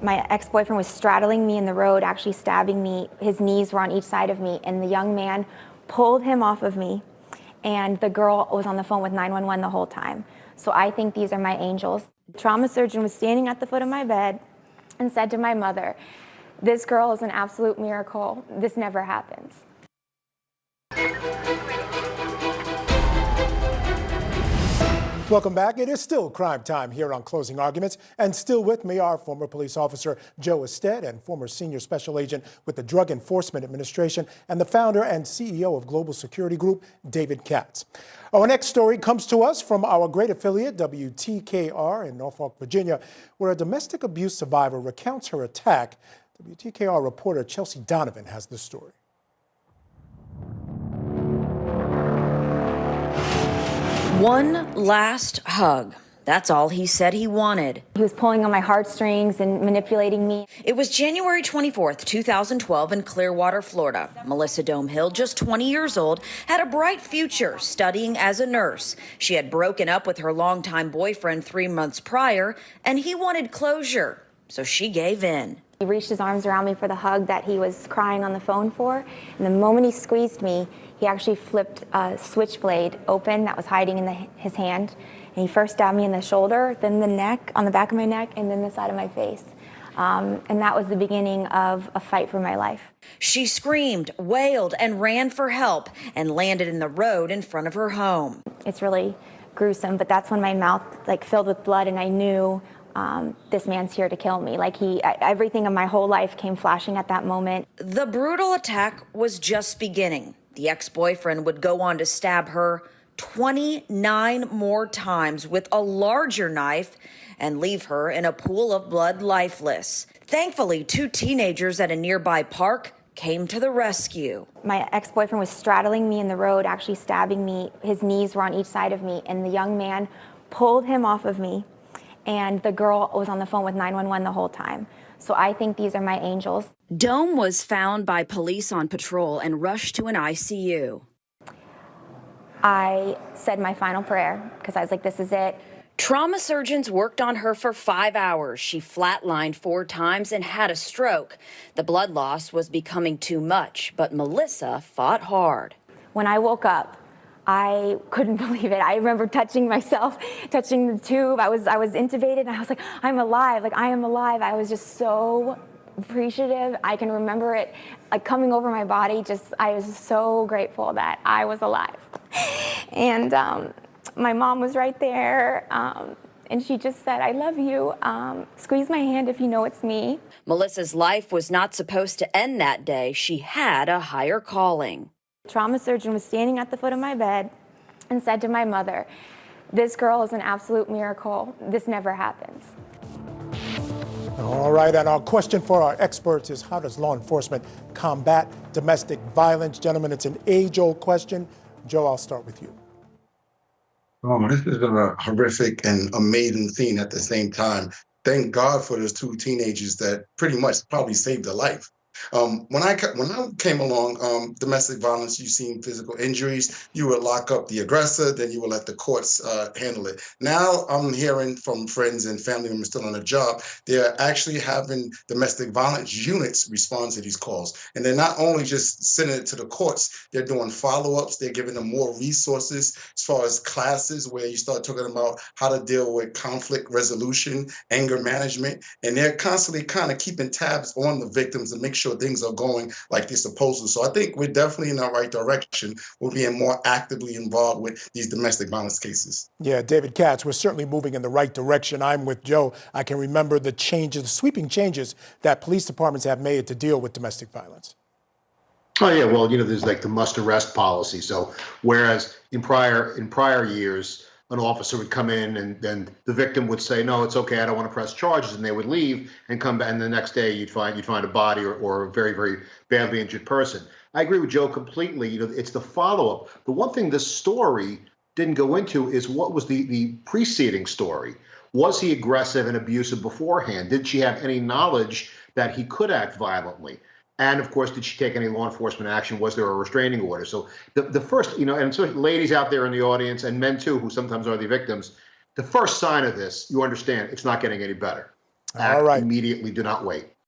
My ex-boyfriend was straddling me in the road, actually stabbing me. His knees were on each side of me, and the young man pulled him off of me, and the girl was on the phone with 911 the whole time. So I think these are my angels. The trauma surgeon was standing at the foot of my bed and said to my mother, "This girl is an absolute miracle. This never happens." Welcome back. It is still crime time here on Closing Arguments, and still with me are former police officer Joe Estet and former senior special agent with the Drug Enforcement Administration and the founder and CEO of Global Security Group, David Katz. Our next story comes to us from our great affiliate, WTKR in Norfolk, Virginia, where a domestic abuse survivor recounts her attack. WTKR reporter Chelsea Donovan has the story. One last hug. That's all he said he wanted. He was pulling on my heartstrings and manipulating me. It was January 24th, 2012 in Clearwater, Florida. Melissa Domehill, just 20 years old, had a bright future studying as a nurse. She had broken up with her longtime boyfriend 3 months prior, and he wanted closure, so she gave in. He reached his arms around me for the hug that he was crying on the phone for, and the moment he squeezed me, he actually flipped a switchblade open that was hiding in his hand. And he first stabbed me in the shoulder, then the neck, on the back of my neck, and then the side of my face. And that was the beginning of a fight for my life. She screamed, wailed, and ran for help and landed in the road in front of her home. It's really gruesome, but that's when my mouth filled with blood, and I knew this man's here to kill me. Everything in my whole life came flashing at that moment. The brutal attack was just beginning. The ex-boyfriend would go on to stab her 29 more times with a larger knife and leave her in a pool of blood lifeless. Thankfully, 2 teenagers at a nearby park came to the rescue. My ex-boyfriend was straddling me in the road, actually stabbing me. His knees were on each side of me, and the young man pulled him off of me, and the girl was on the phone with 911 the whole time. So I think these are my angels. Dome was found by police on patrol and rushed to an ICU. I said my final prayer because I was like, this is it. Trauma surgeons worked on her for 5 hours. She flatlined 4 times and had a stroke. The blood loss was becoming too much, but Melissa fought hard. When I woke up, I couldn't believe it. I remember touching myself, touching the tube. I was intubated, and I was like, I'm alive. I am alive. I was just so appreciative. I can remember it coming over my body. I was so grateful that I was alive. And my mom was right there, and she just said, I love you. Squeeze my hand if you know it's me. Melissa's life was not supposed to end that day. She had a higher calling. The trauma surgeon was standing at the foot of my bed and said to my mother, "This girl is an absolute miracle. This never happens." All right, and our question for our experts is, how does law enforcement combat domestic violence? Gentlemen, it's an age-old question. Joe, I'll start with you. Oh, this has been a horrific and amazing scene at the same time. Thank God for those 2 teenagers that pretty much probably saved their life. When I came along, domestic violence, you've seen physical injuries. You would lock up the aggressor, then you would let the courts handle it. Now I'm hearing from friends and family members still on the job, they're actually having domestic violence units respond to these calls. And they're not only just sending it to the courts, they're doing follow-ups. They're giving them more resources as far as classes where you start talking about how to deal with conflict resolution, anger management. And they're constantly kind of keeping tabs on the victims and make sure things are going like they're supposed to. So I think we're definitely in the right direction. We're being more actively involved with these domestic violence cases. Yeah, David Katz, we're certainly moving in the right direction. I'm with Joe. I can remember the changes, the sweeping changes that police departments have made to deal with domestic violence. Oh yeah, well, there's like the must arrest policy. So whereas in prior years, an officer would come in and then the victim would say, no, it's okay, I don't want to press charges, and they would leave and come back, and the next day you'd find a body or a very, very badly injured person. I agree with Joe completely. It's the follow-up. The one thing this story didn't go into is what was the preceding story. Was he aggressive and abusive beforehand? Did she have any knowledge that he could act violently? And of course, did she take any law enforcement action? Was there a restraining order? So the first, and so ladies out there in the audience and men too, who sometimes are the victims, the first sign of this, you understand it's not getting any better. Act All right. immediately. Do not wait.